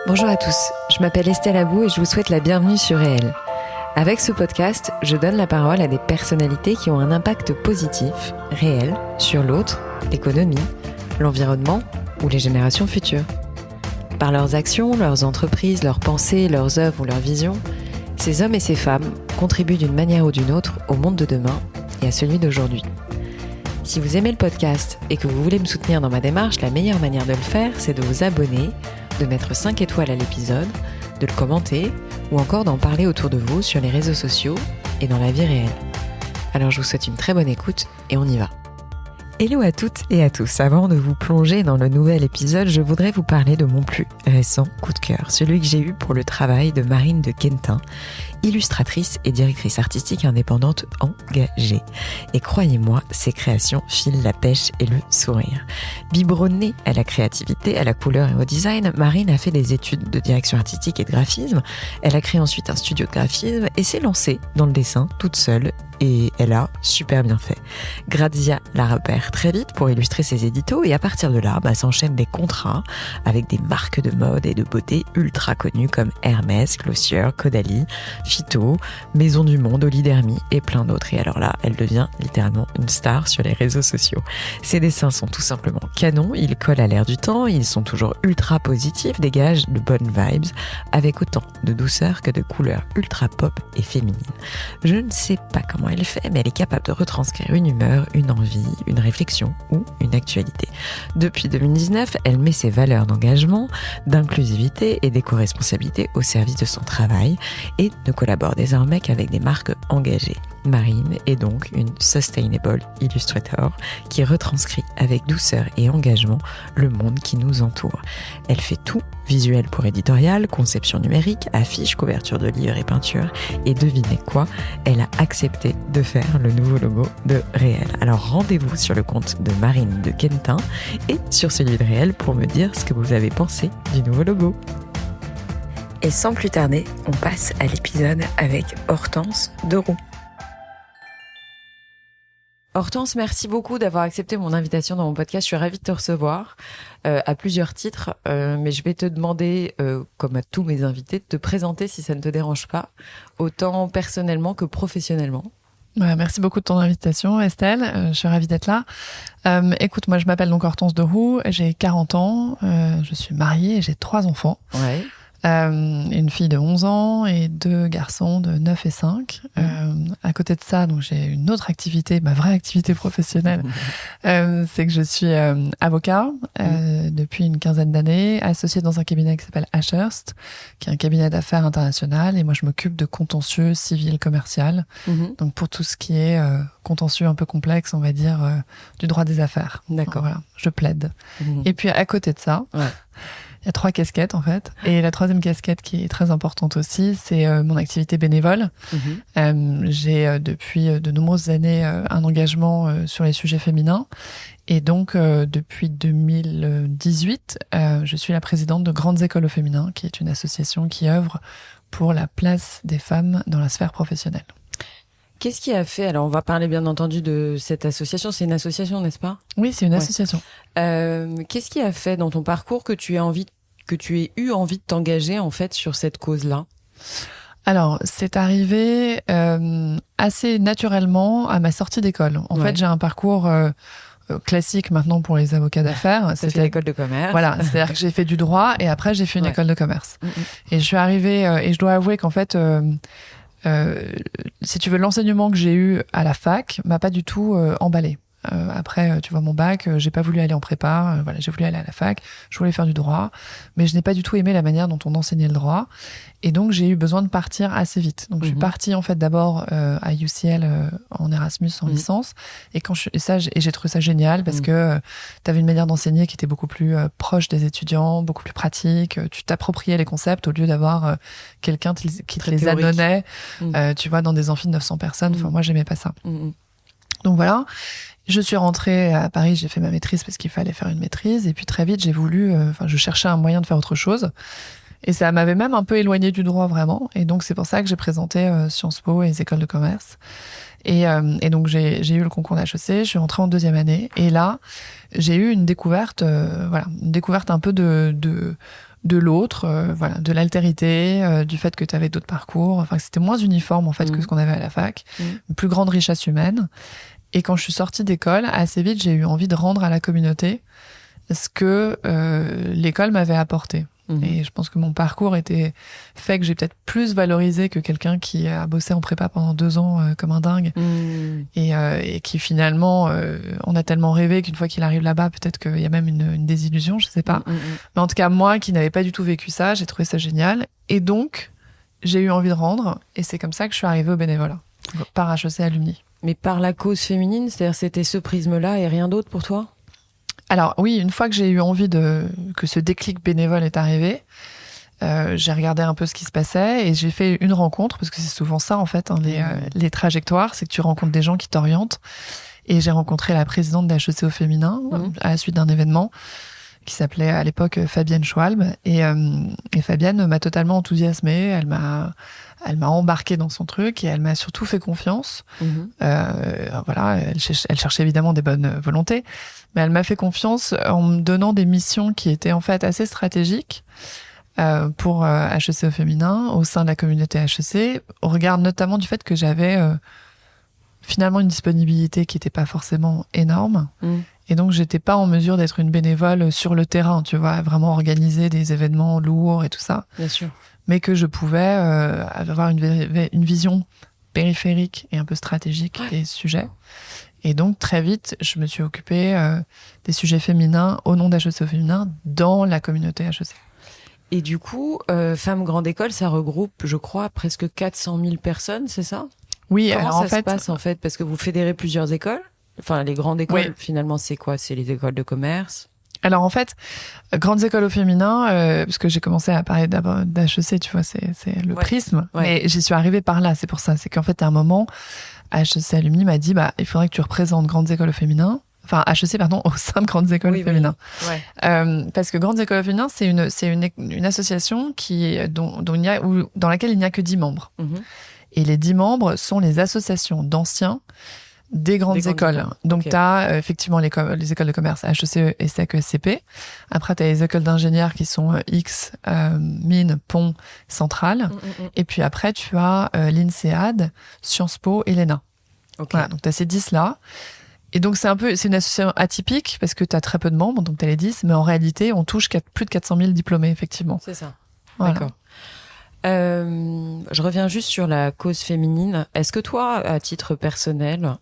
Bonjour à tous, je m'appelle Estelle Abou et je vous souhaite la bienvenue sur Réel. Avec ce podcast, je donne la parole à des personnalités qui ont un impact positif, réel, sur l'autre, l'économie, l'environnement ou les générations futures. Par leurs actions, leurs entreprises, leurs pensées, leurs œuvres ou leurs visions, ces hommes et ces femmes contribuent d'une manière ou d'une autre au monde de demain et à celui d'aujourd'hui. Si vous aimez le podcast et que vous voulez me soutenir dans ma démarche, la meilleure manière de le faire, c'est de vous abonner, de mettre 5 étoiles à l'épisode, de le commenter ou encore d'en parler autour de vous sur les réseaux sociaux et dans la vie réelle. Alors je vous souhaite une très bonne écoute et on y va. Hello à toutes et à tous. Avant de vous plonger dans le nouvel épisode, je voudrais vous parler de mon plus récent coup de cœur, celui que j'ai eu pour le travail de Marine de Quentin, illustratrice et directrice artistique indépendante engagée. Et croyez-moi, ses créations filent la pêche et le sourire. Biberonnée à la créativité, à la couleur et au design, Marine a fait des études de direction artistique et de graphisme. Elle a créé ensuite un studio de graphisme et s'est lancée dans le dessin toute seule. Et elle a super bien fait. Grazia la repère très vite pour illustrer ses éditos et à partir de là, s'enchaînent des contrats avec des marques de mode et de beauté ultra connues comme Hermès, Glossier, Caudalie, Phyto, Maison du Monde, Olidermy et plein d'autres. Et alors là, elle devient littéralement une star sur les réseaux sociaux. Ses dessins sont tout simplement canons, ils collent à l'air du temps, ils sont toujours ultra positifs, dégagent de bonnes vibes avec autant de douceur que de couleurs ultra pop et féminines. Je ne sais pas comment elle fait, mais elle est capable de retranscrire une humeur, une envie, une réflexion ou une actualité. Depuis 2019, elle met ses valeurs d'engagement, d'inclusivité et d'éco-responsabilité au service de son travail et ne collabore désormais qu'avec des marques engagées. Marine est donc une Sustainable Illustrator qui retranscrit avec douceur et engagement le monde qui nous entoure. Elle fait tout, visuel pour éditorial, conception numérique, affiches, couverture de livres et peinture. Et devinez quoi, elle a accepté de faire le nouveau logo de Réel. Alors rendez-vous sur le compte de Marine de Quentin et sur celui de Réel pour me dire ce que vous avez pensé du nouveau logo. Et sans plus tarder, on passe à l'épisode avec Hortense Deroux. Hortense, merci beaucoup d'avoir accepté mon invitation dans mon podcast. Je suis ravie de te recevoir à plusieurs titres, mais je vais te demander, comme à tous mes invités, de te présenter si ça ne te dérange pas, autant personnellement que professionnellement. Merci beaucoup de ton invitation, Estelle. Je suis ravie d'être là. Écoute, moi, je m'appelle donc Hortense Deroux, j'ai 40 ans, je suis mariée et j'ai 3 enfants. Ouais. Une fille de 11 ans et 2 garçons de 9 et 5. À côté de ça, donc j'ai une autre activité, ma vraie activité professionnelle, c'est que je suis avocat depuis une quinzaine d'années, associée dans un cabinet qui s'appelle Ashurst, qui est un cabinet d'affaires international, et moi je m'occupe de contentieux civil commercial, donc pour tout ce qui est contentieux un peu complexe, on va dire, du droit des affaires. D'accord. Voilà, je plaide. Et puis à côté de ça, il y a 3 casquettes en fait. Et la 3e casquette qui est très importante aussi, c'est mon activité bénévole. J'ai depuis de nombreuses années un engagement sur les sujets féminins. Et donc depuis 2018, je suis la présidente de Grandes Écoles au féminin, qui est une association qui œuvre pour la place des femmes dans la sphère professionnelle. Qu'est-ce qui a fait, alors on va parler bien entendu de cette association, c'est une association, n'est-ce pas ? Oui, c'est une association. Qu'est-ce qui a fait dans ton parcours que tu aies eu envie de t'engager en fait sur cette cause-là ? Alors, c'est arrivé assez naturellement à ma sortie d'école. En fait, j'ai un parcours classique maintenant pour les avocats d'affaires. C'était l'école de commerce. Voilà, c'est-à-dire que j'ai fait du droit et après j'ai fait une école de commerce. Et je suis arrivée, et je dois avouer qu'en fait... si tu veux, l'enseignement que j'ai eu à la fac m'a pas du tout emballée. Après, tu vois, mon bac, j'ai pas voulu aller en prépa. Voilà, j'ai voulu aller à la fac. Je voulais faire du droit, mais je n'ai pas du tout aimé la manière dont on enseignait le droit. Et donc, j'ai eu besoin de partir assez vite. Donc, je suis partie en fait d'abord à UCL en Erasmus en licence. Et j'ai trouvé ça génial parce que tu avais une manière d'enseigner qui était beaucoup plus proche des étudiants, beaucoup plus pratique. Tu t'appropriais les concepts au lieu d'avoir quelqu'un qui te les annonnait. Tu vois, dans des amphis de 900 personnes. Enfin, moi, j'aimais pas ça. Donc voilà. Je suis rentrée à Paris, j'ai fait ma maîtrise parce qu'il fallait faire une maîtrise. Et puis très vite, j'ai voulu... je cherchais un moyen de faire autre chose. Et ça m'avait même un peu éloignée du droit, vraiment. Et donc, c'est pour ça que j'ai présenté Sciences Po et les écoles de commerce. Et donc, j'ai eu le concours d'HEC, je suis rentrée en 2e année. Et là, j'ai eu une découverte, une découverte un peu de de l'autre, voilà, de l'altérité, du fait que tu avais d'autres parcours, enfin que c'était moins uniforme en fait que ce qu'on avait à la fac, une plus grande richesse humaine. Et quand je suis sortie d'école, assez vite, j'ai eu envie de rendre à la communauté ce que l'école m'avait apporté. Et je pense que mon parcours était fait que j'ai peut-être plus valorisé que quelqu'un qui a bossé en prépa pendant 2 ans comme un dingue et qui finalement on a tellement rêvé qu'une fois qu'il arrive là-bas, peut-être qu'il y a même une désillusion, je sais pas. Mais en tout cas, moi qui n'avais pas du tout vécu ça, j'ai trouvé ça génial. Et donc, j'ai eu envie de rendre et c'est comme ça que je suis arrivée au bénévolat, par HEC Alumni. Mais par la cause féminine, c'est-à-dire c'était ce prisme-là et rien d'autre pour toi ? Alors oui, une fois que j'ai eu envie que ce déclic bénévole est arrivé, j'ai regardé un peu ce qui se passait et j'ai fait une rencontre, parce que c'est souvent ça en fait, hein, les trajectoires, c'est que tu rencontres des gens qui t'orientent. Et j'ai rencontré la présidente d'HEC au féminin à la suite d'un événement qui s'appelait à l'époque Fabienne Schwalb. Et Fabienne m'a totalement enthousiasmée, elle m'a embarquée dans son truc et elle m'a surtout fait confiance. Voilà, elle cherchait évidemment des bonnes volontés, mais elle m'a fait confiance en me donnant des missions qui étaient en fait assez stratégiques pour HEC au féminin, au sein de la communauté HEC, au regard notamment du fait que j'avais finalement une disponibilité qui n'était pas forcément énorme. Et donc, j'étais pas en mesure d'être une bénévole sur le terrain, tu vois, vraiment organiser des événements lourds et tout ça. Bien sûr. Mais que je pouvais avoir une vision périphérique et un peu stratégique des sujets. Et donc, très vite, je me suis occupée des sujets féminins au nom d'HEC au féminin dans la communauté HEC. Et du coup, Femmes Grande École, ça regroupe, je crois, presque 400 000 personnes, c'est ça ? Oui, comment alors ça se passe en fait ? Parce que vous fédérez plusieurs écoles. Enfin, les grandes écoles, finalement, c'est quoi ? C'est les écoles de commerce ? Alors en fait, grandes écoles au féminin, parce que j'ai commencé à parler d'HEC, tu vois, c'est le prisme. Mais j'y suis arrivée par là, c'est pour ça. C'est qu'en fait, à un moment, HEC Alumni m'a dit, il faudrait que tu représentes grandes écoles au féminin. Enfin, HEC, pardon, au sein de grandes écoles au féminin. Parce que grandes écoles au féminin, c'est une association dans laquelle il n'y a que 10 membres. Et les 10 membres sont les associations d'anciens des grandes écoles. Donc, tu as effectivement les écoles de commerce HEC, ESSEC, ESCP. Après, tu as les écoles d'ingénieurs qui sont X, Mines, Pont, Centrale. Et puis après, tu as l'INSEAD, Sciences Po et l'ENA. Voilà, donc, tu as ces 10-là. Et donc, c'est une association atypique parce que tu as très peu de membres, donc tu as les 10, mais en réalité, on touche plus de 400 000 diplômés, effectivement. C'est ça. Voilà. D'accord. Je reviens juste sur la cause féminine. Est-ce que toi, à titre personnel,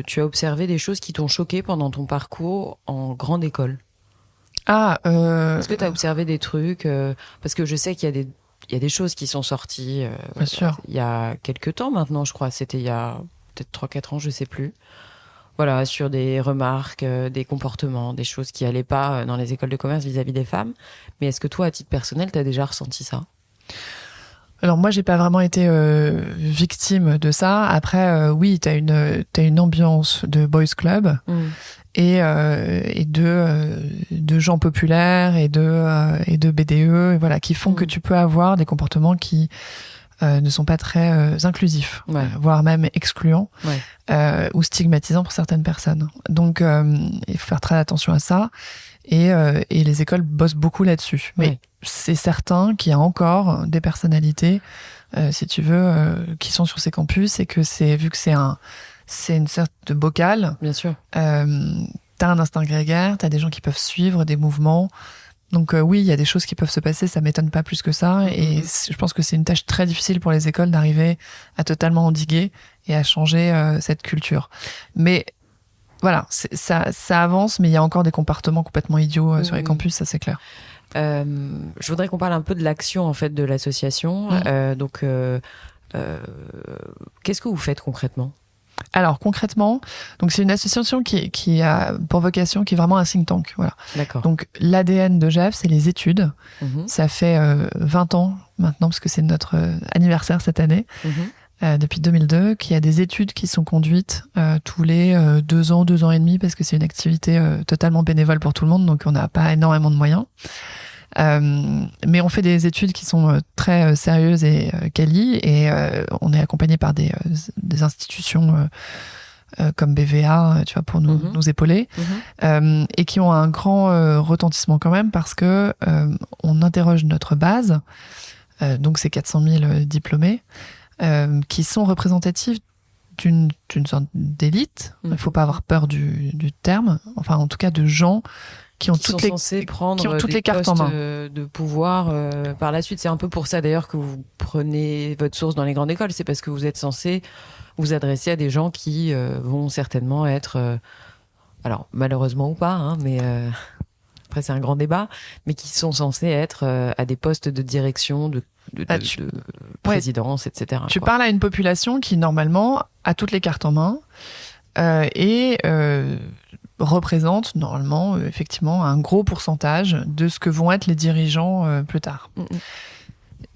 tu as observé des choses qui t'ont choqué pendant ton parcours en grande école ? Est-ce que tu as observé des trucs parce que je sais qu'il y a des choses qui sont sorties Bien sûr. Il y a quelques temps maintenant, je crois. C'était il y a peut-être 3-4 ans, je sais plus. Voilà, sur des remarques, des comportements, des choses qui allaient pas dans les écoles de commerce vis-à-vis des femmes. Mais est-ce que toi, à titre personnel, tu as déjà ressenti ça ? Alors moi, j'ai pas vraiment été victime de ça. Après, oui, t'as une ambiance de boys club et de gens populaires et de BDE, et voilà, qui font que tu peux avoir des comportements qui ne sont pas très inclusifs, voire même excluants ou stigmatisants pour certaines personnes. Donc, il faut faire très attention à ça. Et les écoles bossent beaucoup là-dessus. Mais c'est certain qu'il y a encore des personnalités, si tu veux, qui sont sur ces campus et que vu que c'est une sorte de bocal. Bien sûr. T'as un instinct grégaire, t'as des gens qui peuvent suivre des mouvements. Donc oui, il y a des choses qui peuvent se passer, ça m'étonne pas plus que ça. Et je pense que c'est une tâche très difficile pour les écoles d'arriver à totalement endiguer et à changer cette culture. Mais voilà, ça avance, mais il y a encore des comportements complètement idiots sur les campus, ça c'est clair. Je voudrais qu'on parle un peu de l'action en fait de l'association. Qu'est-ce que vous faites concrètement ? Alors concrètement, donc c'est une association qui a pour vocation, qui est vraiment un think tank. Voilà. D'accord. Donc l'ADN de GEF, c'est les études. Ça fait 20 ans maintenant, parce que c'est notre anniversaire cette année. Depuis 2002, qu'il y a des études qui sont conduites tous les 2 ans et demi, parce que c'est une activité totalement bénévole pour tout le monde, donc on n'a pas énormément de moyens. Mais on fait des études qui sont très sérieuses et quali, et on est accompagné par des institutions comme BVA, tu vois, pour nous épauler, et qui ont un grand retentissement quand même parce que on interroge notre base, donc ces 400 000 diplômés, qui sont représentatifs d'une sorte d'élite. Il ne faut pas avoir peur du terme, enfin en tout cas de gens qui ont toutes les cartes en main de pouvoir par la suite. C'est un peu pour ça d'ailleurs que vous prenez votre source dans les grandes écoles, c'est parce que vous êtes censé vous adresser à des gens qui vont certainement être alors malheureusement ou pas, hein, mais après c'est un grand débat, mais qui sont censés être à des postes de direction, de présidence, etc. Tu parles à une population qui normalement a toutes les cartes en main et représente normalement effectivement un gros pourcentage de ce que vont être les dirigeants plus tard.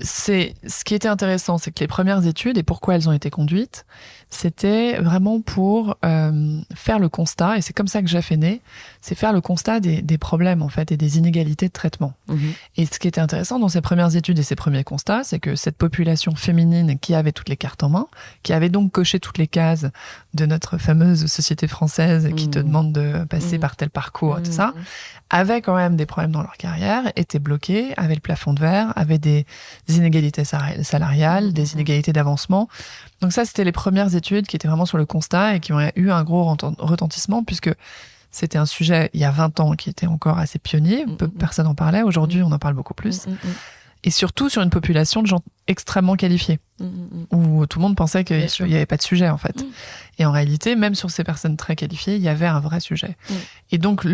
Ce qui était intéressant, c'est que les premières études, et pourquoi elles ont été conduites, c'était vraiment pour faire le constat, et c'est comme ça que Jeff est né, c'est faire le constat des problèmes en fait et des inégalités de traitement. Et ce qui était intéressant dans ces premières études et ces premiers constats, c'est que cette population féminine qui avait toutes les cartes en main, qui avait donc coché toutes les cases de notre fameuse société française qui te demande de passer par tel parcours, tout ça, avait quand même des problèmes dans leur carrière, étaient bloqués, avaient le plafond de verre, avaient des inégalités salariales, des inégalités d'avancement. Donc ça, c'était les premières études qui étaient vraiment sur le constat et qui ont eu un gros retentissement puisque c'était un sujet, il y a 20 ans, qui était encore assez pionnier. Personne n'en parlait. Aujourd'hui, on en parle beaucoup plus. Et surtout sur une population de gens extrêmement qualifiés, où tout le monde pensait qu'il n'y avait pas de sujet, en fait. Et en réalité, même sur ces personnes très qualifiées, il y avait un vrai sujet. Et donc,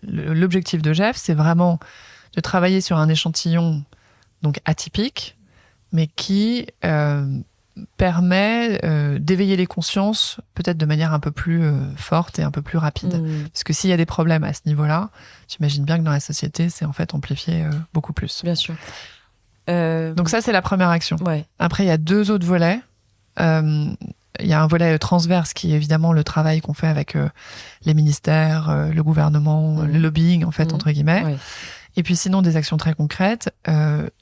l'objectif de Jeff, c'est vraiment de travailler sur un échantillon donc atypique, mais qui permet d'éveiller les consciences peut-être de manière un peu plus forte et un peu plus rapide. Parce que s'il y a des problèmes à ce niveau-là, j'imagine bien que dans la société, c'est en fait amplifié beaucoup plus. Bien sûr. Donc ça, c'est la première action. Ouais. Après, il y a 2 autres volets. Il y a un volet transverse qui est évidemment le travail qu'on fait avec les ministères, le gouvernement, le lobbying, en fait, entre guillemets. Ouais. Et puis sinon, des actions très concrètes.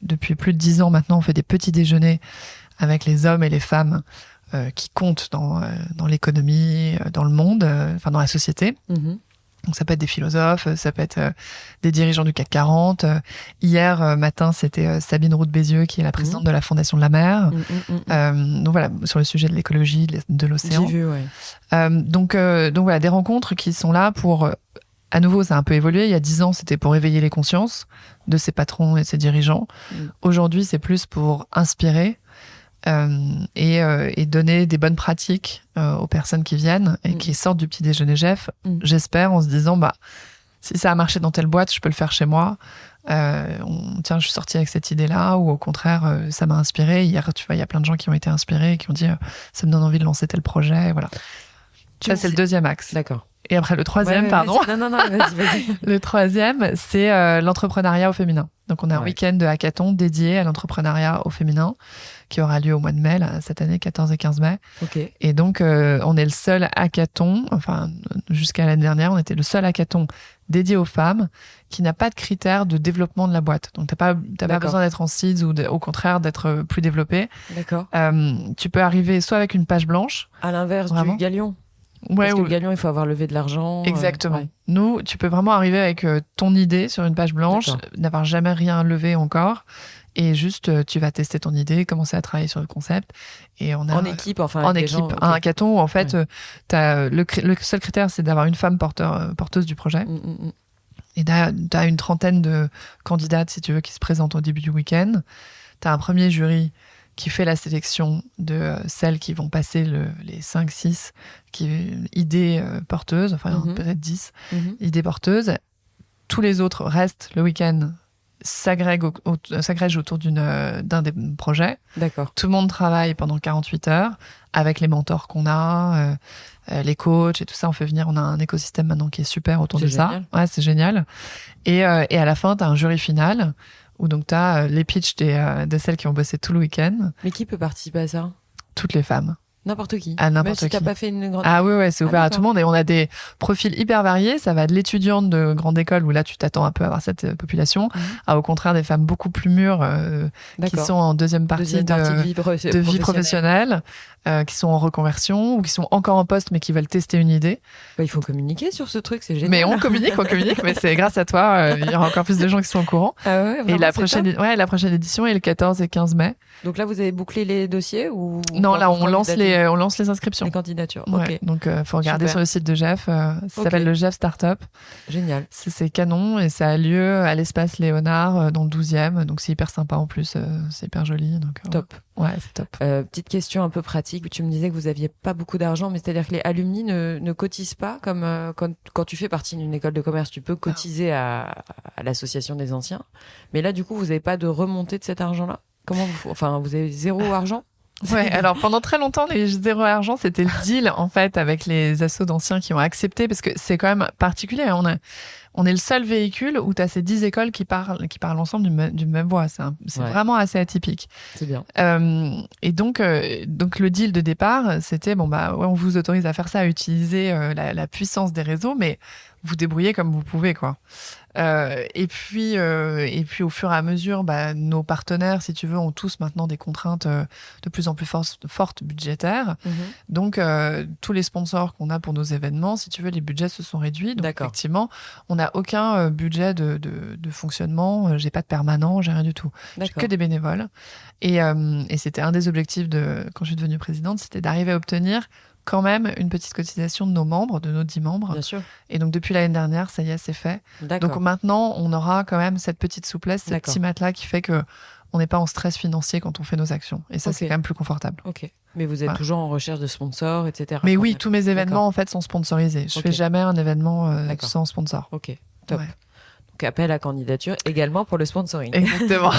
Depuis plus de 10 ans maintenant, on fait des petits déjeuners avec les hommes et les femmes qui comptent dans l'économie, dans le monde, enfin dans la société. Donc ça peut être des philosophes, ça peut être des dirigeants du CAC 40. Hier matin, c'était Sabine Roux-Bézieux, qui est la présidente de la Fondation de la Mer. Donc voilà, sur le sujet de l'écologie, de l'océan. J'ai vu, ouais. Donc voilà, des rencontres qui sont là pour... À nouveau, ça a un peu évolué. Il y a 10 ans, c'était pour éveiller les consciences de ces patrons et de ces dirigeants. Aujourd'hui, c'est plus pour inspirer et donner des bonnes pratiques aux personnes qui viennent et qui sortent du petit déjeuner Jeff. J'espère, en se disant, si ça a marché dans telle boîte, je peux le faire chez moi. Tiens, je suis sortie avec cette idée-là, ou au contraire, ça m'a inspiré. Hier, tu vois, il y a plein de gens qui ont été inspirés et qui ont dit, ça me donne envie de lancer tel projet. Voilà. Ça, c'est le deuxième axe. D'accord. Et après, le troisième, pardon. Non, vas-y. Le troisième, c'est l'entrepreneuriat au féminin. Donc, on a un week-end de hackathon dédié à l'entrepreneuriat au féminin qui aura lieu au mois de mai, là, cette année, 14 et 15 mai. Okay. Et donc, on est le seul hackathon, enfin, jusqu'à l'année dernière, on était le seul hackathon dédié aux femmes qui n'a pas de critères de développement de la boîte. Donc, t'as pas besoin d'être en seeds ou au contraire d'être plus développé. D'accord. Tu peux arriver soit avec une page blanche. À l'inverse du Galion. Ouais, parce que le Galion, il faut avoir levé de l'argent. Exactement. Nous, tu peux vraiment arriver avec ton idée sur une page blanche, n'avoir jamais rien levé encore, et juste tu vas tester ton idée, commencer à travailler sur le concept. Et on a, en équipe, enfin. En équipe, un hackathon où en fait, t'as le seul critère, c'est d'avoir une femme porteuse du projet. Et t'as une trentaine de candidates, si tu veux, qui se présentent au début du week-end. T'as un premier jury qui fait la sélection de celles qui vont passer les 5-6 idées porteuses, enfin peut-être 10 idées porteuses. Tous les autres restent le week-end, s'agrègent autour d'un des projets. D'accord. Tout le monde travaille pendant 48 heures avec les mentors qu'on a, les coachs et tout ça. On a un écosystème maintenant qui est super autour de ça. Ouais, c'est génial. Et à la fin, tu as un jury final où donc tu as les pitchs de celles qui ont bossé tout le week-end. Mais qui peut participer à ça ? Toutes les femmes. N'importe qui. À n'importe Même si qui. t'as pas fait une grande... Ah oui, c'est ouvert à tout le monde. Et on a des profils hyper variés. Ça va de l'étudiante de grande école, où là, tu t'attends un peu à avoir cette population, à au contraire des femmes beaucoup plus mûres qui sont en deuxième partie de vie professionnelle. qui sont en reconversion ou qui sont encore en poste mais qui veulent tester une idée. Il faut communiquer sur ce truc, c'est génial. Mais on communique, mais c'est grâce à toi, il y aura encore plus de gens qui sont au courant. Ah ouais, vraiment, et la prochaine édition est le 14 et 15 mai. Donc là, vous avez bouclé les dossiers ou Non, là, on lance les inscriptions. Les candidatures, ouais, ok. Donc, faut regarder sur le site de Jeff. Ça s'appelle le Jeff Startup. Génial. C'est canon et ça a lieu à l'espace Léonard dans le 12e. Donc, c'est hyper sympa en plus. C'est hyper joli. Donc, top. Ouais, c'est top. Petite question un peu pratique. Tu me disais que vous aviez pas beaucoup d'argent, mais c'est-à-dire que les alumni ne cotisent pas comme quand tu fais partie d'une école de commerce, tu peux cotiser à l'association des anciens. Mais là, du coup, vous n'avez pas de remontée de cet argent-là? Comment vous avez zéro argent? Ouais, alors pendant très longtemps, les zéro argent, c'était le deal en fait avec les assos d'anciens qui ont accepté, parce que c'est quand même particulier. On est le seul véhicule où tu as ces 10 écoles qui parlent ensemble d'une même voix. C'est vraiment assez atypique. C'est bien. Et donc le deal de départ, c'était on vous autorise à faire ça, à utiliser la puissance des réseaux, mais vous débrouillez comme vous pouvez, quoi. Et puis au fur et à mesure, nos partenaires, si tu veux, ont tous maintenant des contraintes de plus en plus fortes budgétaires. Donc tous les sponsors qu'on a pour nos événements, si tu veux, les budgets se sont réduits. Donc effectivement, on n'a aucun budget de fonctionnement. J'ai pas de permanent, j'ai rien du tout. J'ai que des bénévoles. Et c'était un des objectifs quand je suis devenue présidente, c'était d'arriver à obtenir quand même une petite cotisation de nos membres, de nos 10 membres. Bien sûr. Et donc, depuis l'année dernière, ça y est, c'est fait. D'accord. Donc maintenant, on aura quand même cette petite souplesse, ce petit matelas qui fait que on n'est pas en stress financier quand on fait nos actions. Et ça, c'est quand même plus confortable. Ok. Mais vous êtes toujours en recherche de sponsors, etc. Mais oui, tous mes événements, en fait, sont sponsorisés. Je fais jamais un événement sans sponsor. Ok, top. Ouais. Donc, appel à candidature également pour le sponsoring. Exactement.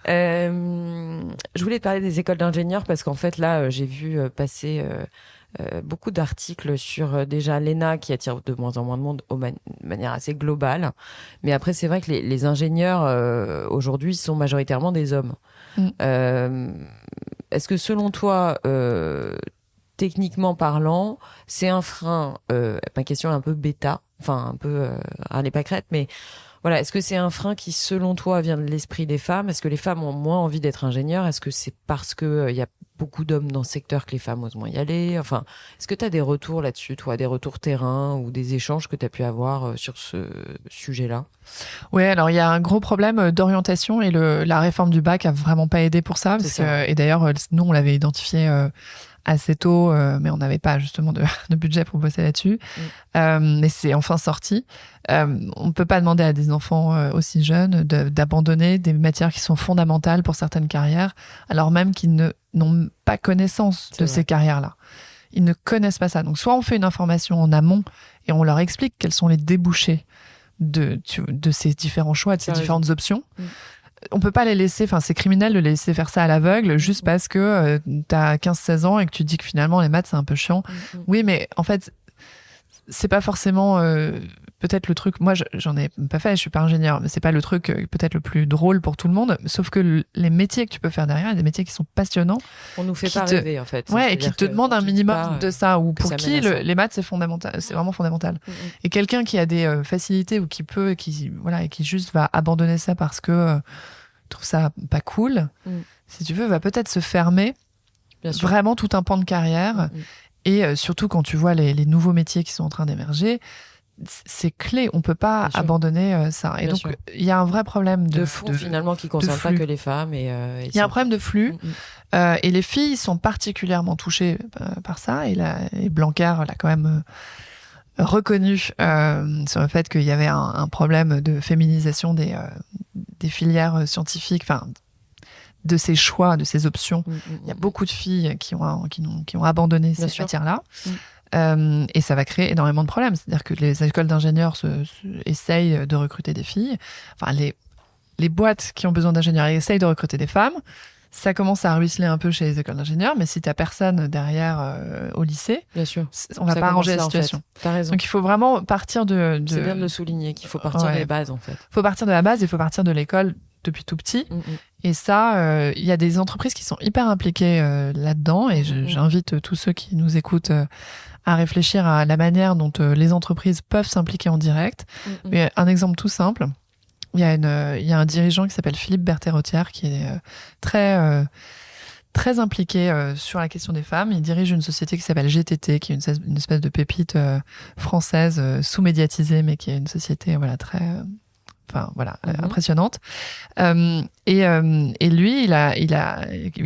Je voulais te parler des écoles d'ingénieurs parce qu'en fait, là, j'ai vu passer beaucoup d'articles sur déjà l'ENA qui attire de moins en moins de monde de manière assez globale. Mais après, c'est vrai que les ingénieurs aujourd'hui sont majoritairement des hommes. Est-ce que selon toi, techniquement parlant, c'est un frein, ma question est un peu bêta, enfin un peu râler pas crête, mais voilà, est-ce que c'est un frein qui, selon toi, vient de l'esprit des femmes? Est-ce que les femmes ont moins envie d'être ingénieurs? Est-ce que c'est parce que y a beaucoup d'hommes dans ce secteur que les femmes osent moins y aller? Enfin, est-ce que tu as des retours là-dessus, toi, des retours terrain ou des échanges que tu as pu avoir sur ce sujet-là? Oui, alors il y a un gros problème d'orientation et la réforme du bac a vraiment pas aidé pour ça. Et d'ailleurs, nous, on l'avait identifié assez tôt, mais on n'avait pas justement de budget pour bosser là-dessus. Mais c'est enfin sorti. On ne peut pas demander à des enfants aussi jeunes d'abandonner des matières qui sont fondamentales pour certaines carrières, alors même qu'ils n'ont pas connaissance de ces carrières-là. Ils ne connaissent pas ça. Donc soit on fait une information en amont et on leur explique quels sont les débouchés de ces différents choix, de ces différentes options. On peut pas les laisser, enfin c'est criminel de les laisser faire ça à l'aveugle juste parce que t'as 15-16 ans et que tu dis que finalement les maths c'est un peu chiant. Oui, mais en fait c'est pas forcément peut-être le truc, moi j'en ai pas fait, je suis pas ingénieur, mais c'est pas le truc peut-être le plus drôle pour tout le monde, sauf que les métiers que tu peux faire derrière, il y a des métiers qui sont passionnants. On nous fait pas rêver en fait. Ouais, et qui te demandent un minimum de ça, ou pour qui les maths c'est fondamental, c'est vraiment fondamental. Et quelqu'un qui a des facilités ou qui peut, et qui juste va abandonner ça parce que trouve ça pas cool, si tu veux, va peut-être se fermer vraiment tout un pan de carrière. Et surtout quand tu vois les nouveaux métiers qui sont en train d'émerger, c'est clé, on peut pas abandonner ça. Et donc il y a un vrai problème de fond finalement qui concerne pas que les femmes. Il y a un problème de flux. Et les filles sont particulièrement touchées par ça. Et Blanquer l'a quand même reconnu sur le fait qu'il y avait un problème de féminisation des filières scientifiques, enfin de ces choix, de ces options. Il y a beaucoup de filles qui ont abandonné ces matières-là. Et ça va créer énormément de problèmes. C'est-à-dire que les écoles d'ingénieurs essayent de recruter des filles. Enfin, les boîtes qui ont besoin d'ingénieurs essayent de recruter des femmes. Ça commence à ruisseler un peu chez les écoles d'ingénieurs, mais si t'as personne derrière au lycée, bien sûr, on va pas arranger la situation. T'as raison. Donc il faut vraiment partir de... C'est bien de le souligner, qu'il faut partir des bases en fait. Il faut partir de la base, il faut partir de l'école depuis tout petit. Et ça, il y a des entreprises qui sont hyper impliquées là-dedans, et j'invite tous ceux qui nous écoutent à réfléchir à la manière dont les entreprises peuvent s'impliquer en direct. Mais un exemple tout simple, il y a un dirigeant qui s'appelle Philippe Berthet-Rotière qui est très très impliqué sur la question des femmes. Il dirige une société qui s'appelle GTT, qui est une espèce de pépite française sous-médiatisée, mais qui est une société très impressionnante. Et lui,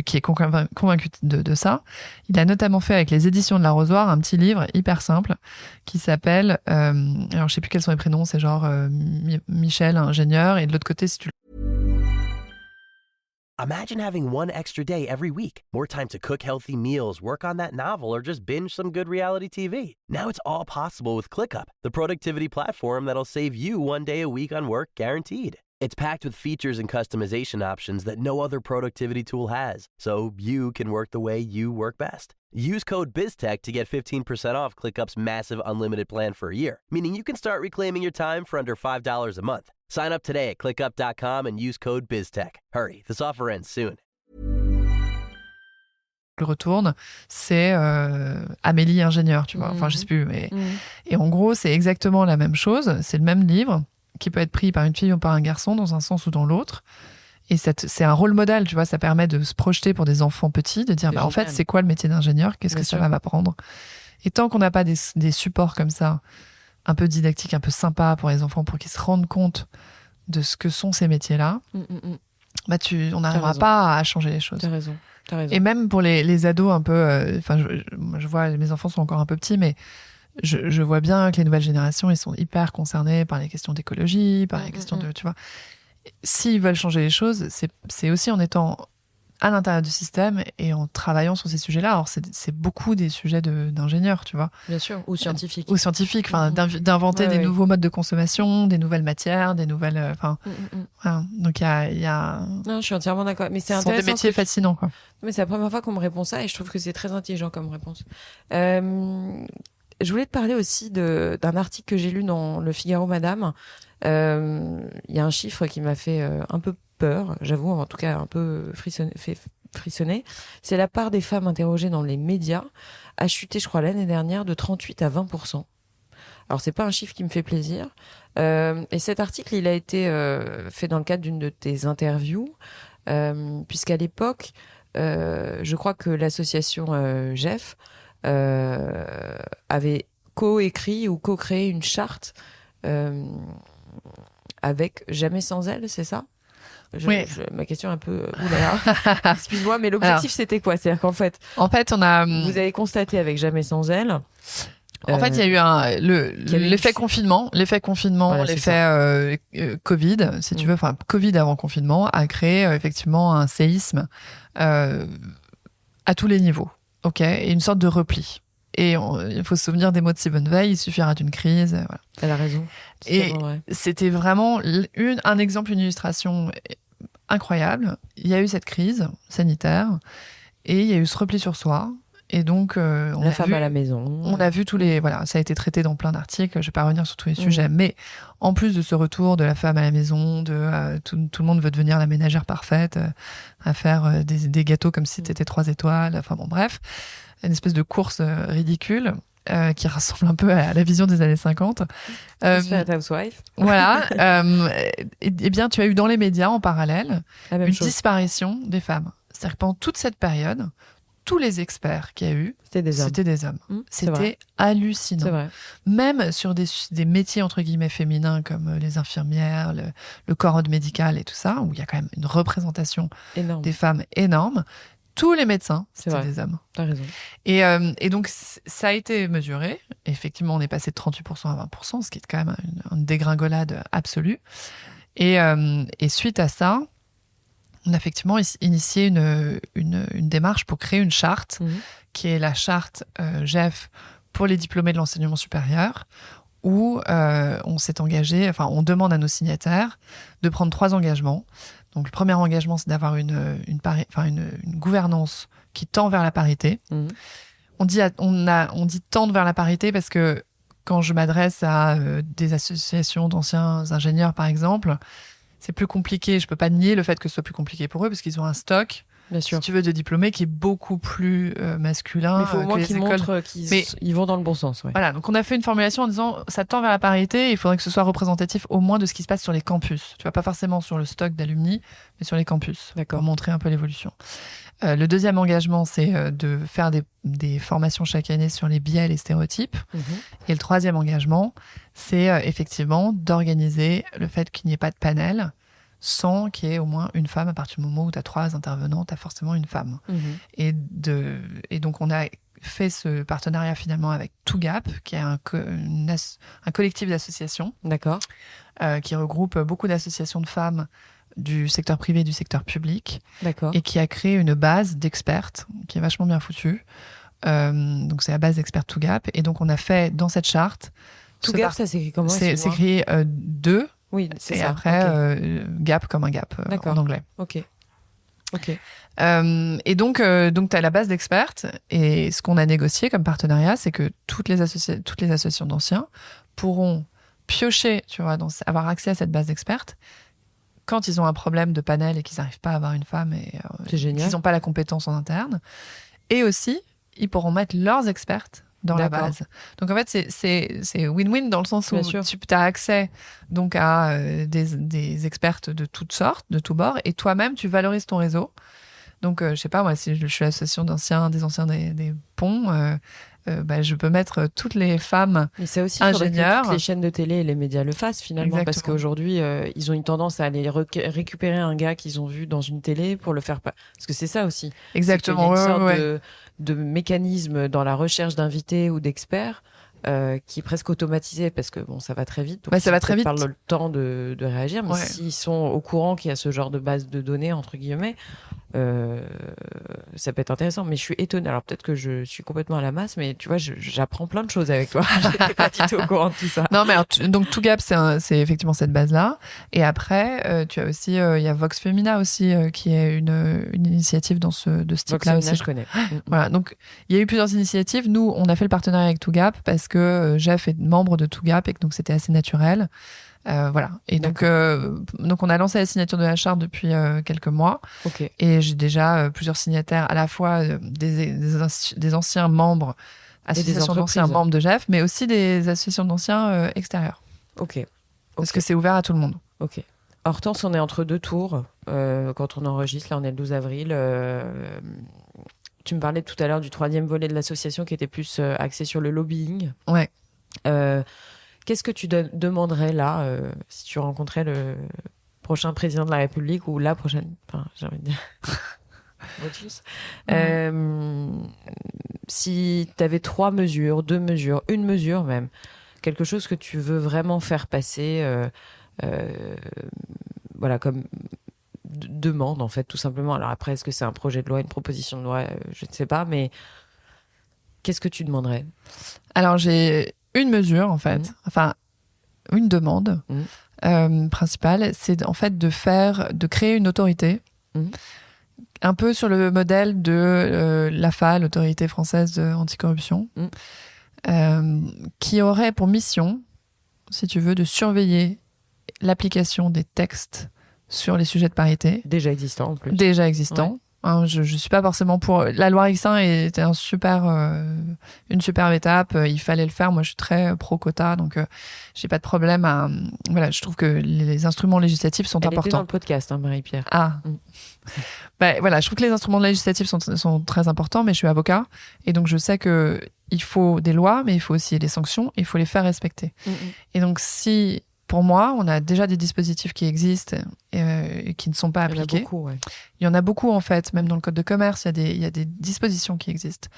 qui est convaincu de ça, il a notamment fait avec les éditions de l'Arrosoir un petit livre hyper simple qui s'appelle, alors je sais plus quels sont les prénoms, c'est genre Michel, ingénieur, et de l'autre côté, si tu Imagine having one extra day every week. More time to cook healthy meals, work on that novel, or just binge some good reality TV. Now it's all possible with ClickUp, the productivity platform that'll save you one day a week on work guaranteed. It's packed with features and customization options that no other productivity tool has, so you can work the way you work best. Use code BizTech to get 15% off ClickUp's massive unlimited plan for a year, meaning you can start reclaiming your time for under $5 a month. Sign up today at ClickUp.com and use code BizTech. Hurry, this offer ends soon. le retourne, c'est Amélie ingénieur, tu vois. Enfin, je sais plus. Mais... Et en gros, c'est exactement la même chose. C'est le même livre qui peut être pris par une fille ou par un garçon dans un sens ou dans l'autre. Et c'est un rôle modèle, tu vois. Ça permet de se projeter pour des enfants petits, de dire, en fait, c'est quoi le métier d'ingénieur ? Qu'est-ce que ça va m'apprendre ? Et tant qu'on n'a pas des supports comme ça, un peu didactiques, un peu sympas pour les enfants, pour qu'ils se rendent compte de ce que sont ces métiers-là, on n'arrivera pas à changer les choses. T'as raison. Et même pour les ados un peu... je vois, mes enfants sont encore un peu petits, mais je vois bien que les nouvelles générations, ils sont hyper concernés par les questions d'écologie, par les questions de... Tu vois, s'ils veulent changer les choses, c'est aussi en étant à l'intérieur du système et en travaillant sur ces sujets-là. Alors, c'est beaucoup des sujets d'ingénieurs, tu vois. Bien sûr, ou scientifiques. Ou scientifiques, d'inventer des nouveaux modes de consommation, des nouvelles matières, des nouvelles... Voilà. Donc, il y a... Non, je suis entièrement d'accord. Mais c'est intéressant. Ce sont des métiers fascinants, quoi. Mais c'est la première fois qu'on me répond ça et je trouve que c'est très intelligent comme réponse. Je voulais te parler aussi d'un article que j'ai lu dans Le Figaro Madame. Il y a un chiffre qui m'a fait un peu peur, j'avoue, en tout cas un peu frissonner. C'est la part des femmes interrogées dans les médias a chuté, je crois, l'année dernière de 38 à 20%. Alors, c'est pas un chiffre qui me fait plaisir. Et cet article, il a été fait dans le cadre d'une de tes interviews, puisqu'à l'époque, je crois que l'association GEF avait co-écrit ou co-créé une charte avec Jamais sans elle, c'est ça ? Oui. Ma question est un peu... Oulala, excuse-moi, mais l'objectif, c'était quoi ? C'est-à-dire qu'en fait, on a... Vous avez constaté avec Jamais sans elle... En fait, il y a eu l'effet confinement, voilà, l'effet Covid, si tu veux, enfin Covid avant confinement, a créé effectivement un séisme à tous les niveaux, ok, et une sorte de repli. Et il faut se souvenir des mots de Simone Veil, il suffira d'une crise. Voilà. Elle a raison. Et c'était vraiment un exemple, une illustration incroyable. Il y a eu cette crise sanitaire et il y a eu ce repli sur soi. Et donc, la femme à la maison. On a vu ça a été traité dans plein d'articles. Je ne vais pas revenir sur tous les sujets, mais en plus de ce retour de la femme à la maison, tout le monde veut devenir la ménagère parfaite, à faire des gâteaux comme si t'étais 3 étoiles. Enfin bon, bref, une espèce de course ridicule qui ressemble un peu à la vision des années 50. Desperate Housewife. Voilà. Et bien, tu as eu dans les médias en parallèle une disparition des femmes. C'est-à-dire que pendant toute cette période, tous les experts qu'il y a eu, c'était des hommes. C'était hallucinant. C'est vrai. Même sur des métiers entre guillemets féminins comme les infirmières, le corps médical et tout ça, où il y a quand même une représentation des femmes énorme, tous les médecins, c'était des hommes. T'as raison. Et donc, ça a été mesuré. Effectivement, on est passé de 38% à 20%, ce qui est quand même une dégringolade absolue. Et suite à ça, on a effectivement initié une démarche pour créer une charte, qui est la charte GEF pour les diplômés de l'enseignement supérieur, où on s'est engagé, on demande à nos signataires de prendre 3 engagements. Donc, le premier engagement, c'est d'avoir une gouvernance qui tend vers la parité. On dit tendre vers la parité parce que quand je m'adresse à des associations d'anciens ingénieurs, par exemple, c'est plus compliqué. Je peux pas nier le fait que ce soit plus compliqué pour eux parce qu'ils ont un stock bien sûr. si tu veux, de diplômés qui est beaucoup plus masculin. Mais il faut au moins que qu'ils les écoles. montrent qu'ils vont dans le bon sens. Ouais. Voilà, donc on a fait une formulation en disant ça tend vers la parité, il faudrait que ce soit représentatif au moins de ce qui se passe sur les campus. Tu vois, pas forcément sur le stock d'alumni, mais sur les campus, D'accord. pour montrer un peu l'évolution. Le deuxième engagement, c'est de faire des formations chaque année sur les biais et les stéréotypes. Et le troisième engagement, c'est effectivement d'organiser le fait qu'il n'y ait pas de panel sans qu'il y ait au moins une femme. À partir du moment où tu as 3 intervenants, tu as forcément une femme. Et donc, on a fait ce partenariat finalement avec 2Gap, qui est un collectif d'associations. D'accord. Qui regroupe beaucoup d'associations de femmes du secteur privé et du secteur public. D'accord. Et qui a créé une base d'expertes qui est vachement bien foutue. Donc, c'est la base d'experts 2Gap. Et donc, on a fait dans cette charte... 2Gap, ça s'écrit comment? C'est écrit 2. Oui, c'est et ça. après, gap comme un gap en anglais. Ok. Et donc tu as la base d'expertes. Et ce qu'on a négocié comme partenariat, c'est que toutes les associations d'anciens pourront piocher, tu vois, avoir accès à cette base d'expertes quand ils ont un problème de panel et qu'ils n'arrivent pas à avoir une femme et qu'ils n'ont pas la compétence en interne. Et aussi, ils pourront mettre leurs expertes dans la base. Donc en fait, c'est win-win dans le sens où tu as accès donc à des expertes de toutes sortes, de tous bords, et toi-même, tu valorises ton réseau. Donc, je sais pas, moi, si je suis l'association des anciens des ponts, je peux mettre toutes les femmes mais ça aussi, ingénieurs. Que les chaînes de télé et les médias le fassent finalement. Exactement. Parce qu'aujourd'hui, ils ont une tendance à aller récupérer un gars qu'ils ont vu dans une télé pour le faire... Parce que c'est ça aussi. Exactement. Il y a une sorte de mécanisme dans la recherche d'invités ou d'experts qui est presque automatisé parce que bon, ça va très vite. Donc ça va très vite. Ils parlent le temps de réagir, mais s'ils sont au courant qu'il y a ce genre de base de données, entre guillemets, ça peut être intéressant. Mais je suis étonnée. Alors peut-être que je suis complètement à la masse, mais tu vois, j'apprends plein de choses avec toi. J'étais pas du tout au courant de tout ça. Non, mais alors, donc 2Gap, c'est effectivement cette base-là. Et après, tu as aussi, il y a Vox Femina aussi, qui est une initiative de ce type-là Vox Femina, aussi. je connais. Voilà. Donc il y a eu plusieurs initiatives. Nous, on a fait le partenariat avec 2Gap parce que Jeff est membre de 2Gap et que donc c'était assez naturel. Voilà. Et donc on a lancé la signature de la charte depuis quelques mois. Okay. Et j'ai déjà plusieurs signataires, à la fois des anciens membres, associations d'anciens membres de Jeff, mais aussi des associations d'anciens extérieurs. Ok. Parce que c'est ouvert à tout le monde. Ok. Hortense, on est entre 2 tours quand on enregistre. Là, on est le 12 avril. Tu me parlais tout à l'heure du 3e volet de l'association qui était plus axé sur le lobbying. Ouais. Qu'est-ce que tu demanderais là si tu rencontrais le prochain président de la République ou la prochaine, enfin, j'ai envie de dire, si tu avais 3 mesures, 2 mesures, 1 mesure même, quelque chose que tu veux vraiment faire passer, voilà, comme demande en fait, tout simplement. Alors après, est-ce que c'est un projet de loi, une proposition de loi, je ne sais pas, mais qu'est-ce que tu demanderais? Alors j'ai une mesure en fait, enfin une demande principale, c'est en fait de créer une autorité, un peu sur le modèle de l'AFA, l'autorité française anticorruption, qui aurait pour mission, si tu veux, de surveiller l'application des textes sur les sujets de parité. Déjà existants en plus. Déjà existants. Ouais. Hein, je suis pas forcément pour... La loi X1 était une superbe étape. Il fallait le faire. Moi, je suis très pro-quota, donc j'ai pas de problème à... Voilà, je trouve que les instruments législatifs sont importants. Elle était dans le podcast, hein, Marie-Pierre. Ah. Voilà, je trouve que les instruments législatifs sont très importants, mais je suis avocat. Et donc, je sais que il faut des lois, mais il faut aussi des sanctions. Et il faut les faire respecter. Et donc, si... Pour moi, on a déjà des dispositifs qui existent et qui ne sont pas appliqués. Il y en a beaucoup, ouais. Il y en a beaucoup, en fait. Même dans le Code de commerce, il y a des dispositions qui existent.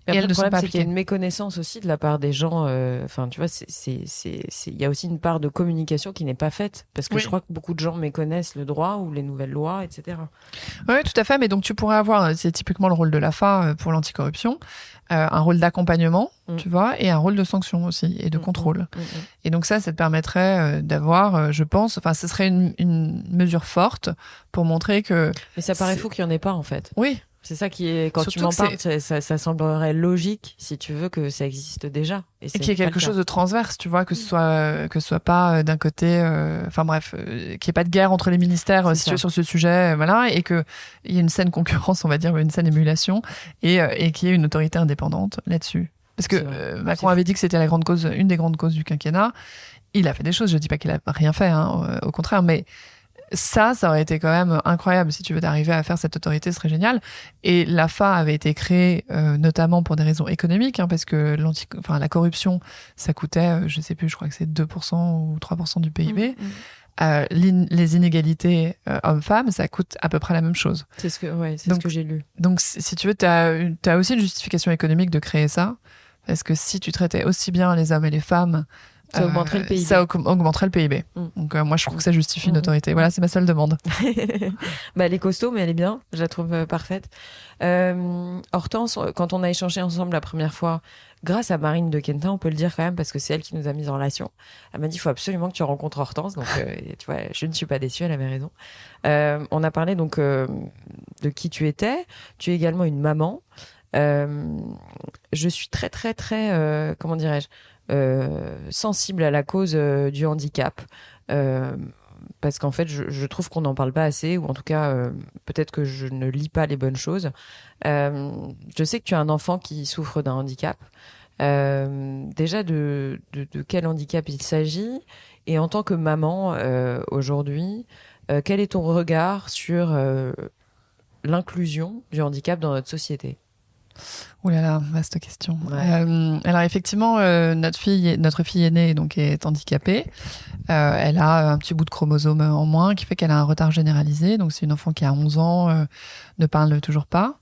Et elles ne sont pas appliquées. Il y a une méconnaissance aussi de la part des gens. Enfin, tu vois, il y a aussi une part de communication qui n'est pas faite. Parce que je crois que beaucoup de gens méconnaissent le droit ou les nouvelles lois, etc. Oui, tout à fait. Mais donc, tu pourrais avoir, c'est typiquement le rôle de l'AFA pour l'anticorruption, un rôle d'accompagnement, tu vois, et un rôle de sanction aussi, et de contrôle. Et donc ça te permettrait d'avoir, je pense, enfin, ce serait une mesure forte pour montrer que... Mais ça paraît fou qu'il n'y en ait pas, en fait. Oui. C'est ça qui est, quand Surtout tu m'en parles, ça semblerait logique, si tu veux, que ça existe déjà. Et qu'il y ait quelque chose de transverse, tu vois, que ce soit pas d'un côté, qu'il n'y ait pas de guerre entre les ministères si tu veux, sur ce sujet, voilà, et qu'il y ait une saine concurrence, on va dire, une saine émulation, et qu'il y ait une autorité indépendante là-dessus. Parce que Macron avait dit que c'était une des grandes causes du quinquennat. Il a fait des choses, je dis pas qu'il a rien fait, au contraire, mais ça aurait été quand même incroyable. Si tu veux d'arriver à faire cette autorité, ce serait génial. Et l'AFA avait été créée notamment pour des raisons économiques, parce que la corruption, ça coûtait, je sais plus, je crois que c'est 2% ou 3% du PIB. Les inégalités hommes-femmes, ça coûte à peu près la même chose. C'est ce que j'ai lu. Donc, si tu veux, t'as aussi une justification économique de créer ça, parce que si tu traitais aussi bien les hommes et les femmes, ça augmenterait le PIB. Ça augmenterait le PIB. Donc moi, je trouve que ça justifie une autorité. Voilà, c'est ma seule demande. Elle est costaud, mais elle est bien. Je la trouve parfaite. Hortense, quand on a échangé ensemble la première fois, grâce à Marine de Quentin, on peut le dire quand même, parce que c'est elle qui nous a mis en relation. Elle m'a dit, il faut absolument que tu rencontres Hortense. Donc, tu vois, je ne suis pas déçue, elle avait raison. On a parlé donc de qui tu étais. Tu es également une maman. Je suis très, très, très, comment dirais-je, sensible à la cause du handicap, parce qu'en fait je trouve qu'on n'en parle pas assez, ou en tout cas peut-être que je ne lis pas les bonnes choses. Je sais que tu as un enfant qui souffre d'un handicap. Déjà de quel handicap il s'agit, et en tant que maman aujourd'hui, quel est ton regard sur l'inclusion du handicap dans notre société? Ouh là là, vaste question. Ouais. Alors effectivement, notre fille aînée donc est handicapée. Elle a un petit bout de chromosome en moins qui fait qu'elle a un retard généralisé. Donc c'est une enfant qui a 11 ans, ne parle toujours pas,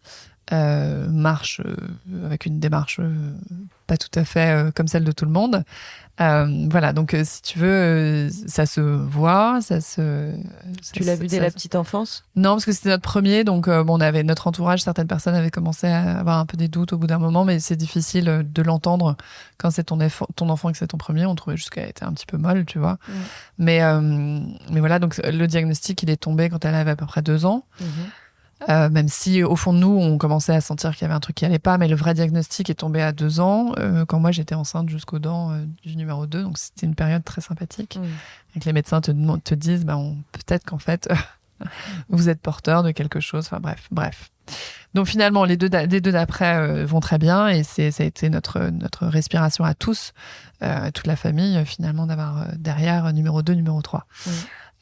marche avec une démarche pas tout à fait comme celle de tout le monde. Voilà, donc si tu veux, ça se voit, Tu l'as vu dès la petite enfance? Non, parce que c'était notre premier, donc on avait notre entourage, certaines personnes avaient commencé à avoir un peu des doutes au bout d'un moment, mais c'est difficile de l'entendre quand c'est ton enfant et que c'est ton premier. On trouvait juste qu'elle était un petit peu molle, tu vois. Mais voilà, donc le diagnostic, il est tombé quand elle avait à peu près 2 ans. Même si au fond de nous on commençait à sentir qu'il y avait un truc qui allait pas, mais le vrai diagnostic est tombé à 2 ans, quand moi j'étais enceinte jusqu'aux dents du numéro 2, donc c'était une période très sympathique, et que les médecins te disent peut-être qu'en fait vous êtes porteur de quelque chose, enfin bref. Donc finalement les deux d'après vont très bien, et ça a été notre respiration à tous, toute la famille finalement, d'avoir derrière numéro 2, numéro 3.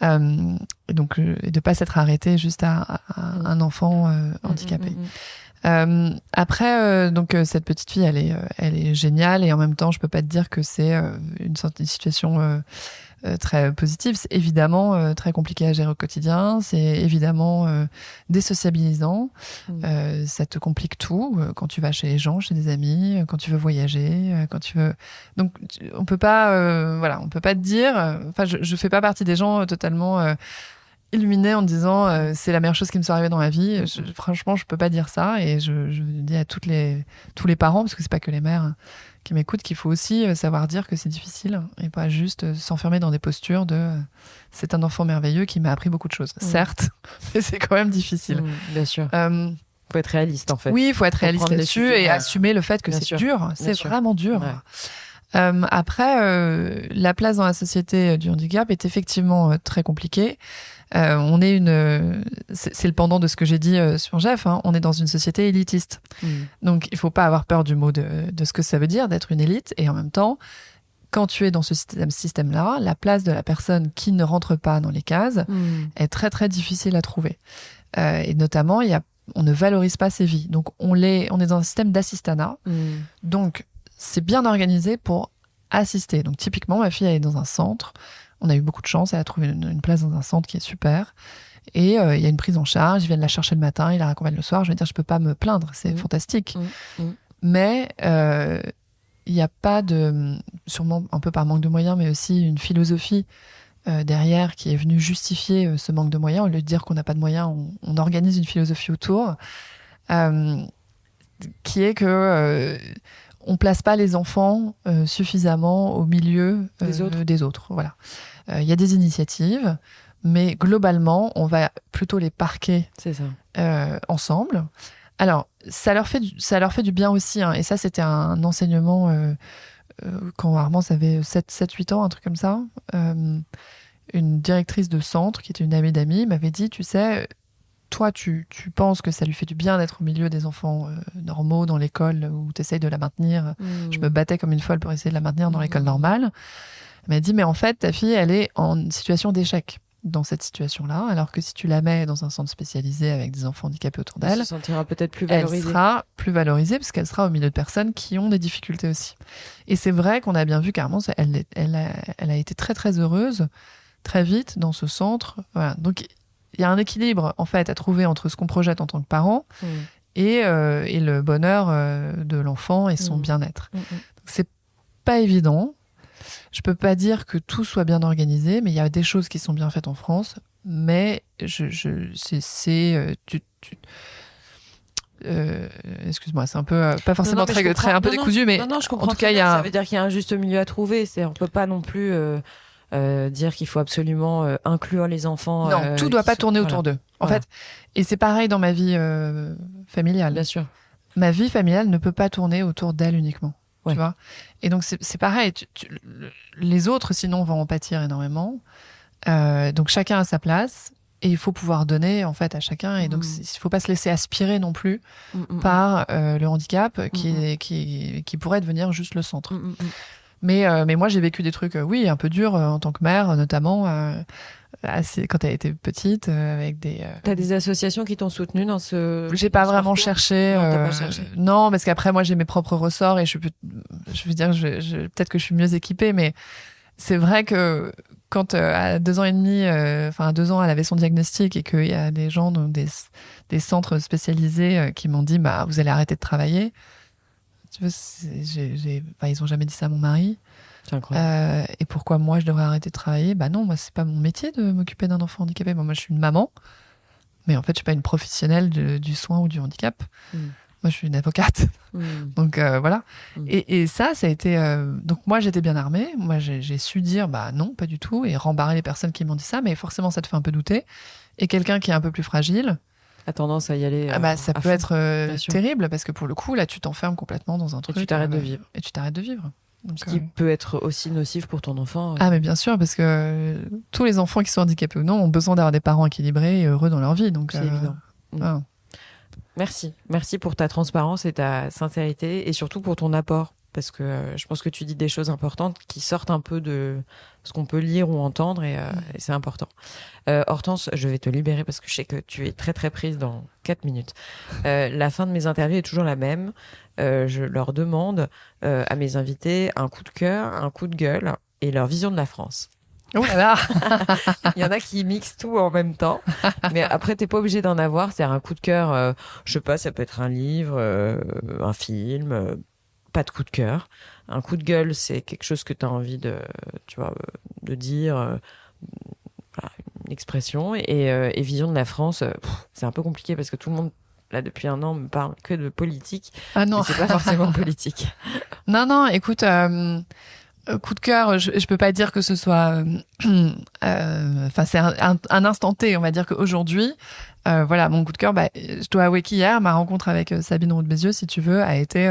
Et donc de pas s'être arrêté juste à un enfant handicapé. Après, donc cette petite fille, elle est géniale, et en même temps, je peux pas te dire que c'est une situation très positive. C'est évidemment très compliqué à gérer au quotidien. C'est évidemment désociabilisant. Ça te complique tout quand tu vas chez les gens, chez des amis, quand tu veux voyager, quand tu veux. Donc on peut pas, on peut pas te dire. Enfin, je fais pas partie des gens totalement illuminés en disant c'est la meilleure chose qui me soit arrivée dans ma vie. Franchement, je peux pas dire ça, et je dis à tous les parents, parce que c'est pas que les mères qui m'écoutent, qu'il faut aussi savoir dire que c'est difficile, et pas juste s'enfermer dans des postures de c'est un enfant merveilleux qui m'a appris beaucoup de choses. Certes, mais c'est quand même difficile. Bien sûr. Faut être réaliste, en fait. Oui, il faut être réaliste là-dessus, et assumer le fait que Bien c'est sûr. dur. C'est sûr. vraiment dur. Ouais. Après, la place dans la société du handicap est effectivement très compliquée. On est c'est le pendant de ce que j'ai dit sur Jeff, on est dans une société élitiste. Donc il faut pas avoir peur du mot de ce que ça veut dire d'être une élite, et en même temps, quand tu es dans ce système-là, la place de la personne qui ne rentre pas dans les cases est très très difficile à trouver. Et notamment, on ne valorise pas ses vies. Donc on est dans un système d'assistanat. Donc c'est bien organisé pour assister. Donc typiquement, ma fille, elle est dans un centre. On a eu beaucoup de chance, elle a trouvé une place dans un centre qui est super. Et il y a une prise en charge, ils viennent la chercher le matin, ils la raccompagnent le soir. Je veux dire, je peux pas me plaindre, c'est fantastique. Mais il n'y a pas sûrement un peu par manque de moyens, mais aussi une philosophie derrière qui est venue justifier ce manque de moyens. Au lieu de dire qu'on n'a pas de moyens, on organise une philosophie autour, qui est que on place pas les enfants suffisamment au milieu des autres. Voilà. Y a des initiatives, mais globalement, on va plutôt les parquer ensemble, Alors, ça leur fait du bien aussi. Hein. Et ça, c'était un enseignement quand Armand avait 7-8 ans, un truc comme ça. Une directrice de centre, qui était une amie d'amis, m'avait dit, tu sais, toi, tu penses que ça lui fait du bien d'être au milieu des enfants normaux dans l'école où tu essayes de la maintenir. Je me battais comme une folle pour essayer de la maintenir dans l'école normale. Elle m'a dit, mais en fait, ta fille, elle est en situation d'échec dans cette situation-là, alors que si tu la mets dans un centre spécialisé avec des enfants handicapés autour d'elle, elle se sentira peut-être plus valorisée. Elle sera plus valorisée parce qu'elle sera au milieu de personnes qui ont des difficultés aussi. Et c'est vrai qu'on a bien vu qu'Armand, elle a été très très heureuse très vite dans ce centre. Voilà. Donc il y a un équilibre en fait à trouver entre ce qu'on projette en tant que parent et le bonheur de l'enfant et son bien-être. Donc, c'est pas évident. Je peux pas dire que tout soit bien organisé, mais il y a des choses qui sont bien faites en France. Mais excuse-moi, c'est un peu pas forcément très un peu décousu, mais je comprends. En tout cas, ça veut dire qu'il y a un juste milieu à trouver. On peut pas non plus dire qu'il faut absolument inclure les enfants. Non, tout doit pas tourner autour d'eux. En fait, et c'est pareil dans ma vie familiale. Bien sûr. Ma vie familiale ne peut pas tourner autour d'elle uniquement. Ouais. Tu vois. Et donc c'est pareil. Les autres, sinon, vont en pâtir énormément. Donc chacun a sa place et il faut pouvoir donner en fait à chacun. Et donc il faut pas se laisser aspirer non plus par le handicap qui pourrait devenir juste le centre. Mais moi j'ai vécu des trucs un peu durs en tant que mère, notamment quand elle était petite avec des. T'as des associations qui t'ont soutenue dans ce. J'ai pas vraiment cherché. Non, t'as pas cherché. Non, parce qu'après moi j'ai mes propres ressorts et je veux dire peut-être que je suis mieux équipée, mais c'est vrai que quand à 2 ans et demi, à 2 ans, elle avait son diagnostic et qu'il y a des gens dans des centres spécialisés qui m'ont dit bah vous allez arrêter de travailler. Tu vois, ils ont jamais dit ça à mon mari. C'est incroyable. Et pourquoi moi je devrais arrêter de travailler? Bah non, moi c'est pas mon métier de m'occuper d'un enfant handicapé. Moi je suis une maman, mais en fait je suis pas une professionnelle du soin ou du handicap. Moi je suis une avocate. Donc voilà. Et ça a été. Donc moi j'étais bien armée. Moi j'ai su dire bah non, pas du tout, et rembarrer les personnes qui m'ont dit ça. Mais forcément ça te fait un peu douter. Et quelqu'un qui est un peu plus fragile a tendance à y aller. Ça peut être terrible parce que pour le coup là tu t'enfermes complètement dans un truc. Et tu t'arrêtes de vivre. Et tu t'arrêtes de vivre. Donc, ce qui peut être aussi nocif pour ton enfant. Ah mais bien sûr, parce que tous les enfants qui sont handicapés ou non ont besoin d'avoir des parents équilibrés et heureux dans leur vie. Donc c'est évident. Merci pour ta transparence et ta sincérité et surtout pour ton apport. Parce que je pense que tu dis des choses importantes qui sortent un peu de ce qu'on peut lire ou entendre et c'est important. Hortense, je vais te libérer parce que je sais que tu es très très prise dans 4 minutes. La fin de mes interviews est toujours la même. Je leur demande à mes invités un coup de cœur, un coup de gueule et leur vision de la France. Oh là là. Il y en a qui mixent tout en même temps, mais après t'es pas obligé d'en avoir. C'est un coup de cœur, je sais pas, ça peut être un livre, un film. Pas de coup de cœur. Un coup de gueule, c'est quelque chose que tu as envie de dire, une expression. Et vision de la France, c'est un peu compliqué parce que tout le monde, là, depuis 1 an, me parle que de politique. Ah non. Mais c'est pas forcément politique. Non, écoute, coup de cœur, je peux pas dire que ce soit... c'est un instant T, on va dire qu'aujourd'hui... voilà, mon coup de cœur, je dois avouer qu'hier, ma rencontre avec Sabine Roux de Bézieux, si tu veux, a été...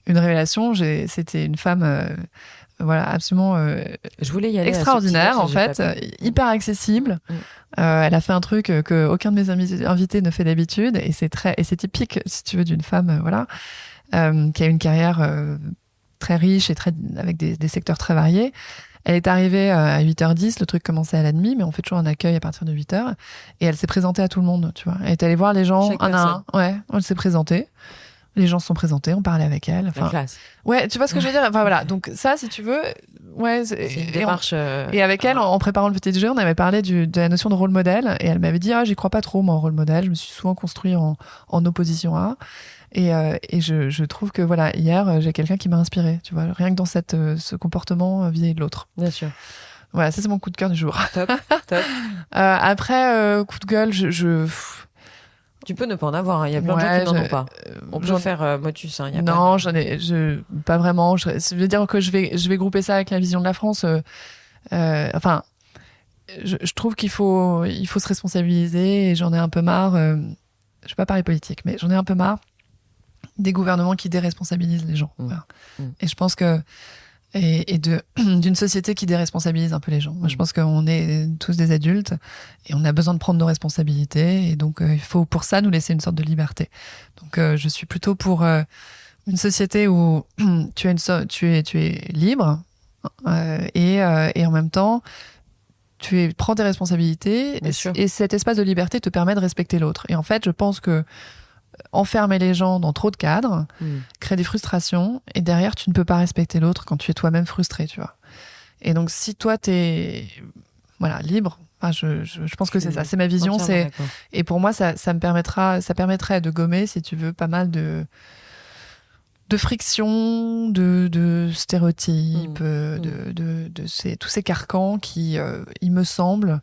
une révélation. C'était une femme absolument je voulais y aller extraordinaire, en fait, hyper accessible. Elle a fait un truc que aucun de mes invités ne fait d'habitude, et c'est typique, si tu veux, d'une femme qui a une carrière très riche et avec des secteurs très variés. Elle est arrivée à 8h10, le truc commençait à la demi, mais on fait toujours un accueil à partir de 8h, et elle s'est présentée à tout le monde, tu vois. Elle est allée voir les gens un à un. Ouais, elle s'est présentée. Les gens se sont présentés, on parlait avec elle. La classe. Ouais, tu vois ce que je veux dire? Enfin voilà, donc ça, si tu veux, c'est une démarche. Et avec elle, en préparant le petit déjeuner, on avait parlé de la notion de rôle modèle, et elle m'avait dit j'y crois pas trop moi en rôle modèle. Je me suis souvent construit en opposition à. Et je trouve que voilà, hier j'ai quelqu'un qui m'a inspirée, tu vois, rien que dans ce comportement vis-à-vis de l'autre. Bien sûr. Voilà, ça c'est mon coup de cœur du jour. Top. Après, coup de gueule, tu peux ne pas en avoir, hein. Il y a plein de gens qui n'en ont pas. On peut faire motus. Hein. Non, pas vraiment. Je veux dire que je vais grouper ça avec la vision de la France. Je trouve qu'il faut se responsabiliser et j'en ai un peu marre. je vais pas parler politique, mais j'en ai un peu marre des gouvernements qui déresponsabilisent les gens. Voilà. Et je pense que d'une société qui déresponsabilise un peu les gens. Moi, je pense qu'on est tous des adultes et on a besoin de prendre nos responsabilités. Et donc, il faut pour ça nous laisser une sorte de liberté. Donc, je suis plutôt pour une société où tu es libre et en même temps, prends tes responsabilités. Et cet espace de liberté te permet de respecter l'autre. Et en fait, je pense que enfermer les gens dans trop de cadres crée des frustrations et derrière tu ne peux pas respecter l'autre quand tu es toi-même frustré, tu vois. Et donc si toi t'es libre, je pense que c'est ça, c'est ma vision, et pour moi ça permettrait de gommer, si tu veux, pas mal de friction, de stéréotypes, tous ces carcans qui, il me semble,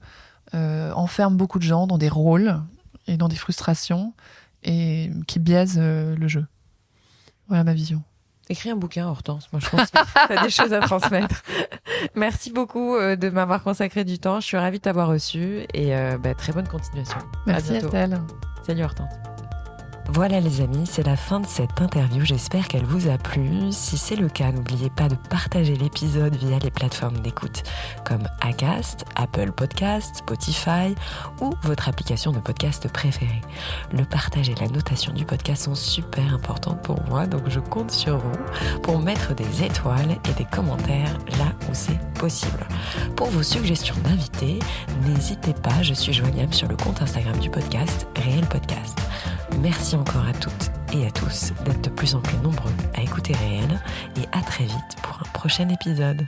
enferment beaucoup de gens dans des rôles et dans des frustrations et qui biaise le jeu. Voilà ma vision. Écris un bouquin, Hortense. Moi, je pense que tu as des choses à transmettre. Merci beaucoup de m'avoir consacré du temps. Je suis ravie de t'avoir reçu et très bonne continuation. Merci Estelle. Salut Hortense. Voilà les amis, c'est la fin de cette interview, j'espère qu'elle vous a plu. Si c'est le cas, n'oubliez pas de partager l'épisode via les plateformes d'écoute comme Acast, Apple Podcasts, Spotify ou votre application de podcast préférée. Le partage et la notation du podcast sont super importantes pour moi, donc je compte sur vous pour mettre des étoiles et des commentaires là où c'est possible. Pour vos suggestions d'invités, n'hésitez pas, je suis joignable sur le compte Instagram du podcast, Réel Podcast. Merci encore à toutes et à tous d'être de plus en plus nombreux à écouter Réel et à très vite pour un prochain épisode.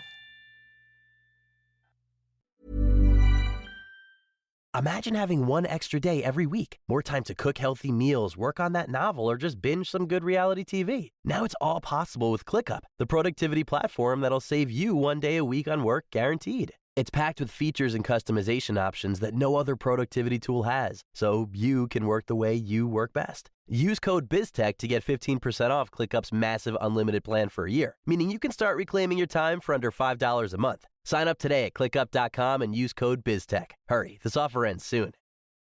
Imagine having one extra day every week. More time to cook healthy meals, work on that novel, or just binge some good reality TV. Now it's all possible with ClickUp, the productivity platform that'll save you one day a week on work guaranteed. It's packed with features and customization options that no other productivity tool has, so you can work the way you work best. Use code BizTech to get 15% off ClickUp's massive unlimited plan for a year, meaning you can start reclaiming your time for under $5 a month. Sign up today at ClickUp.com and use code BizTech. Hurry, this offer ends soon.